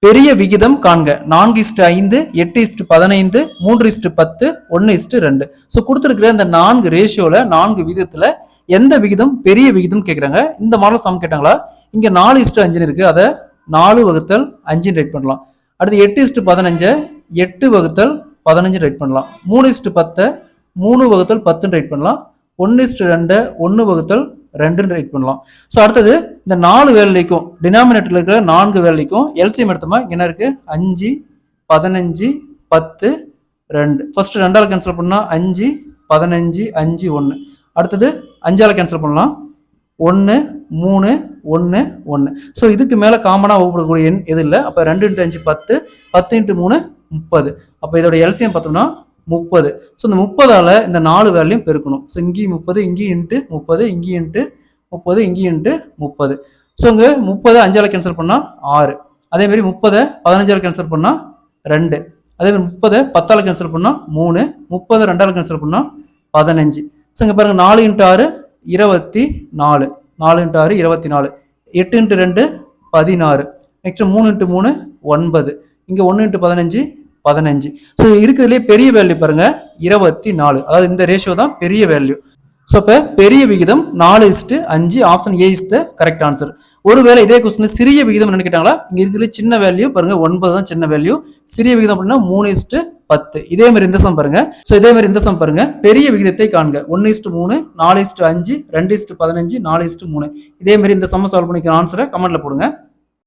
பெரிய விகிதம் காண்க 4:5 8:15 3:10 1:2. ஸோ கொடுத்துருக்கிற இந்த 4 ரேஷியோல 4 விகிதத்துல எந்த விகிதம் பெரிய விகிதம் கேட்குறாங்க. இந்த மாடல் சம் கேட்டாங்களா, இங்க 4:5 இருக்கு, அதை 4/5 ரைட் பண்ணலாம். அடுத்து 8:15 8/15 ரைட் பண்ணலாம். 3:10 3/10 ரைட் பண்ணலாம். 1:2 1/2 ரைட் பண்ணலாம். ஸோ அடுத்தது இந்த 4 வேலைக்கும் டினாமினேட்டர்ல இருக்கிற 4 வேலைக்கும் எல்சிஎம் எடுத்தோமா, என்ன இருக்கு 5 15 10 2. ஃபர்ஸ்ட் 2ஆல கேன்சல் பண்ணா 5 15 5 1. அடுத்தது 5ஆல கேன்சல் பண்ணலாம் 1 3 1 1. ஸோ இதுக்கு மேல காமனா வகுப்படக்கூடிய எண் எது இல்லை. அப்ப 2 × 5 10 10 × 3 30. அப்ப இதோட எல்சிஎம் பார்த்தோம்னா 30. ஸோ இந்த 30ஆல இந்த 4 வேலையும் பெருக்கணும். ஸோ இங்கேயும் 30 இங்கேயும் இன்ட்டு 30 இங்கேயும் இன்ட்டு 30 இங்கேயும் இன்ட்டு 30. ஸோ இங்கே 30 5ஆல கேன்சல் பண்ணா 6. அதே மாதிரி 30 15ஆல கேன்சல் பண்ணா 2. அதே மாதிரி 30 10ஆல கேன்சல் பண்ணா 3. 30 2ஆல கேன்சல் பண்ணா 15. ஸோ இங்கே பாருங்க 4 × 6 24. 4 × 6 24. 8 × 2 16. நெக்ஸ்ட் 3 × 3 9. இங்கே 1 × 15 15. ஸோ இருக்கிறதுலே பெரிய வேல்யூ பாருங்க 24. அதாவது இந்த ரேஷியோ தான் பெரிய வேல்யூ. ஸோ இப்போ பெரிய விகிதம் 4:5. Option A is the correct answer. ஒருவேளை இதே கொஸ்டின் சிறிய விகிதம் நினைக்கிட்டாங்களா, இங்க இருக்கிற சின்ன வேல்யூ பாருங்க 9 தான் சின்ன வேல்யூ. சிறிய விகிதம் அப்படின்னா 3:10. இதே மாதிரி இந்த சம் பாருங்க. ஸோ இதே மாதிரி இந்த சம் பாருங்க, பெரிய விகிதத்தை காண்க 1:3 4:5 2:15 4:3. இதே மாதிரி இந்த சம் சால்வ் பண்ணிக்கிற ஆன்சரை கமெண்ட்ல போடுங்க.